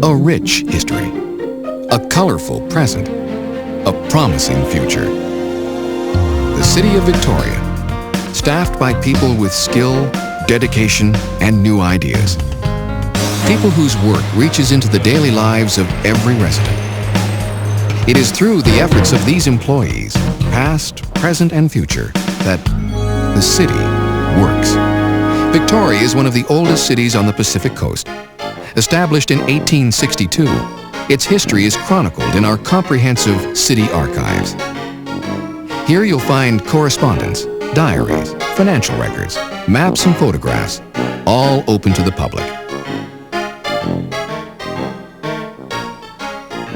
A rich history, a colorful present, a promising future. The City of Victoria, staffed by people with skill, dedication, and new ideas. People whose work reaches into the daily lives of every resident. It is through the efforts of these employees, past, present, and future, that the city works. Victoria is one of the oldest cities on the Pacific Coast. Established in 1862, its history is chronicled in our comprehensive city archives. Here you'll find correspondence, diaries, financial records, maps and photographs, all open to the public.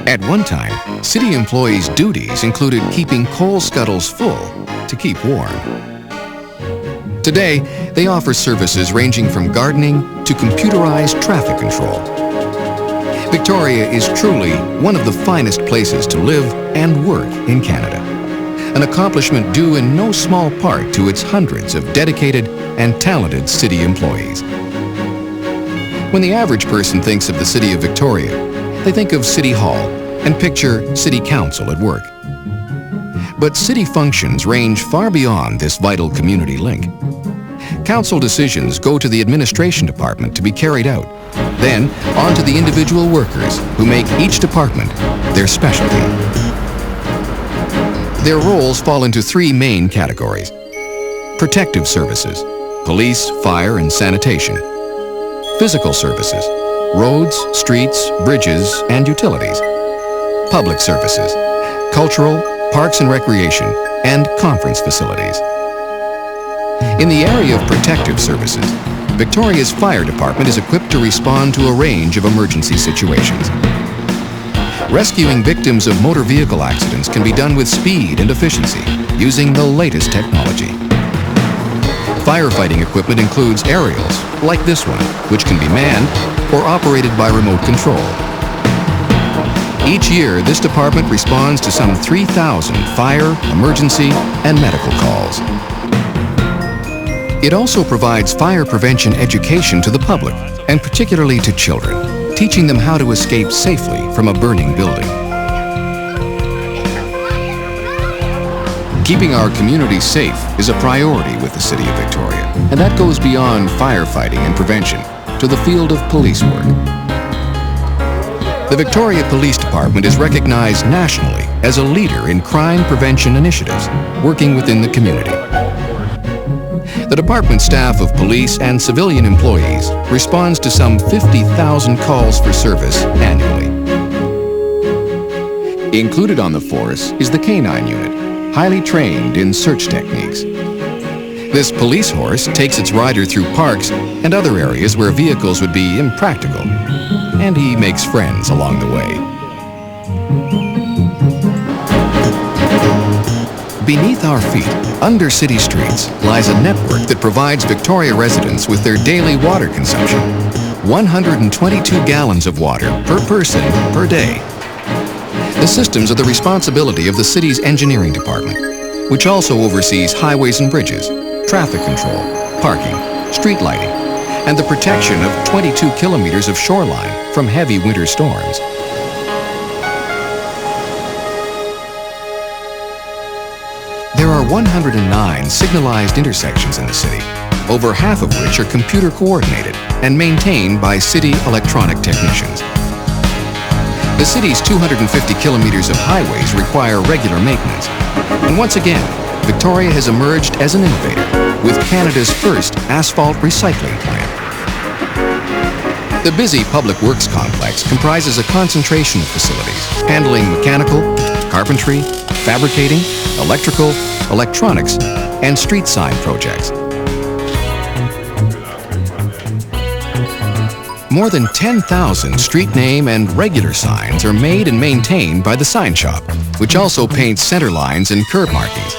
At one time, city employees' duties included keeping coal scuttles full to keep warm. Today, they offer services ranging from gardening to computerized traffic control. Victoria is truly one of the finest places to live and work in Canada, an accomplishment due in no small part to its hundreds of dedicated and talented city employees. When the average person thinks of the City of Victoria, they think of City Hall and picture City Council at work. But city functions range far beyond this vital community link. Council decisions go to the administration department to be carried out, then on to the individual workers who make each department their specialty. Their roles fall into three main categories: protective services, police, fire, and sanitation; physical services, roads, streets, bridges, and utilities; public services, cultural, parks and recreation, and conference facilities. In the area of protective services, Victoria's fire department is equipped to respond to a range of emergency situations. Rescuing victims of motor vehicle accidents can be done with speed and efficiency using the latest technology. Firefighting equipment includes aerials, like this one, which can be manned or operated by remote control. Each year, this department responds to some 3,000 fire, emergency, and medical calls. It also provides fire prevention education to the public, and particularly to children, teaching them how to escape safely from a burning building. Keeping our community safe is a priority with the City of Victoria, and that goes beyond firefighting and prevention to the field of police work. The Victoria Police Department is recognized nationally as a leader in crime prevention initiatives, working within the community. The department staff of police and civilian employees responds to some 50,000 calls for service annually. Included on the force is the Canine Unit, highly trained in search techniques. This police horse takes its rider through parks and other areas where vehicles would be impractical, and he makes friends along the way. Beneath our feet, under city streets, lies a network that provides Victoria residents with their daily water consumption. 122 gallons of water per person per day. The systems are the responsibility of the city's engineering department, which also oversees highways and bridges, traffic control, parking, street lighting, and the protection of 22 kilometers of shoreline from heavy winter storms. There are 109 signalized intersections in the city, over half of which are computer coordinated and maintained by city electronic technicians. The city's 250 kilometers of highways require regular maintenance, and once again, Victoria has emerged as an innovator with Canada's first asphalt recycling plant. The busy Public Works complex comprises a concentration of facilities handling mechanical, carpentry, fabricating, electrical, electronics, and street sign projects. More than 10,000 street name and regular signs are made and maintained by the sign shop, which also paints center lines and curb markings,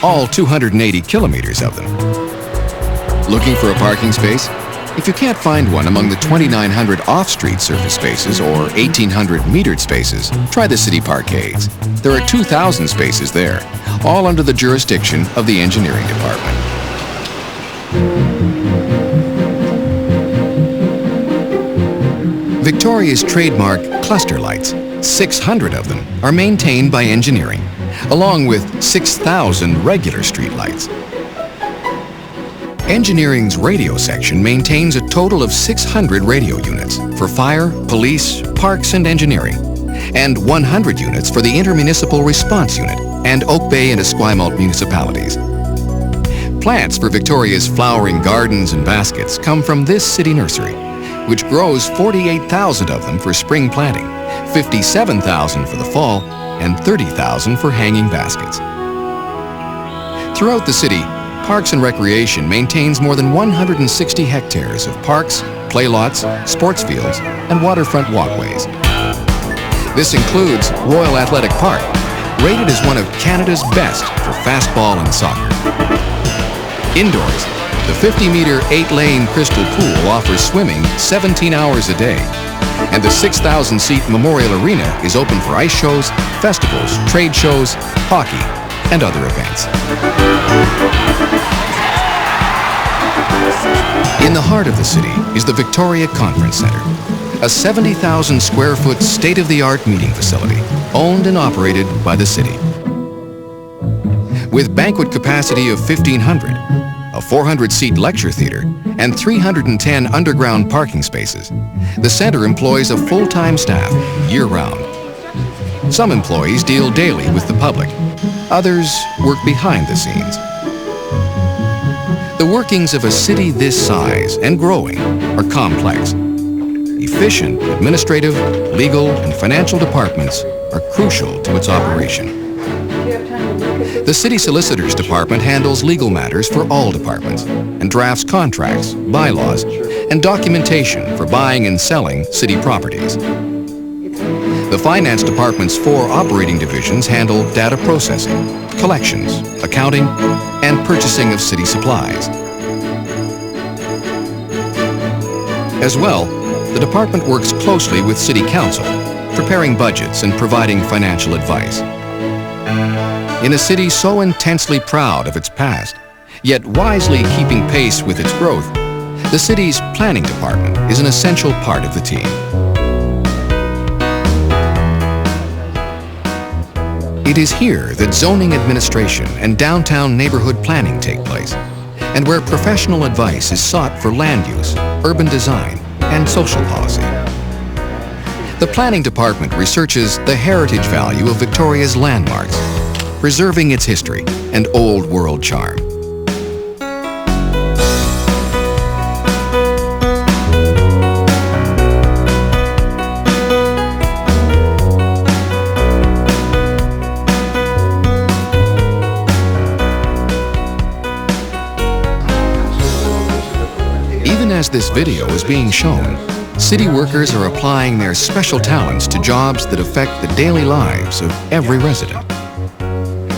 all 280 kilometers of them. Looking for a parking space? If you can't find one among the 2,900 off-street surface spaces or 1,800 metered spaces, try the city parkades. There are 2,000 spaces there, all under the jurisdiction of the engineering department. Victoria's trademark cluster lights, 600 of them, are maintained by engineering, along with 6,000 regular street lights. Engineering's radio section maintains a total of 600 radio units for fire, police, parks, and engineering, and 100 units for the Intermunicipal Response Unit and Oak Bay and Esquimalt municipalities. Plants for Victoria's flowering gardens and baskets come from this city nursery, which grows 48,000 of them for spring planting, 57,000 for the fall, and 30,000 for hanging baskets. Throughout the city, Parks and Recreation maintains more than 160 hectares of parks, playlots, sports fields, and waterfront walkways. This includes Royal Athletic Park, rated as one of Canada's best for fastball and soccer. Indoors, the 50-meter, 8-lane Crystal Pool offers swimming 17 hours a day, and the 6,000-seat Memorial Arena is open for ice shows, festivals, trade shows, hockey, and other events. In the heart of the city is the Victoria Conference Centre, a 70,000 square foot state-of-the-art meeting facility owned and operated by the city. With banquet capacity of 1,500, a 400-seat lecture theatre, and 310 underground parking spaces, the centre employs a full-time staff year-round. Some employees deal daily with the public. Others work behind the scenes. The workings of a city this size and growing are complex. Efficient administrative, legal, and financial departments are crucial to its operation. The City Solicitor's Department handles legal matters for all departments and drafts contracts, bylaws, and documentation for buying and selling city properties. The Finance Department's 4 operating divisions handle data processing, collections, accounting, and purchasing of city supplies. As well, the department works closely with City Council, preparing budgets and providing financial advice. In a city so intensely proud of its past, yet wisely keeping pace with its growth, the city's planning department is an essential part of the team. It is here that zoning administration and downtown neighborhood planning take place, and where professional advice is sought for land use, urban design, and social policy. The planning department researches the heritage value of Victoria's landmarks, preserving its history and old world charm. Even as this video is being shown, city workers are applying their special talents to jobs that affect the daily lives of every resident.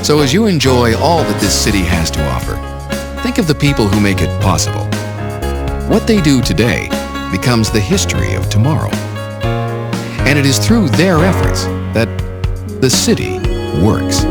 So as you enjoy all that this city has to offer, think of the people who make it possible. What they do today becomes the history of tomorrow. And it is through their efforts that the city works.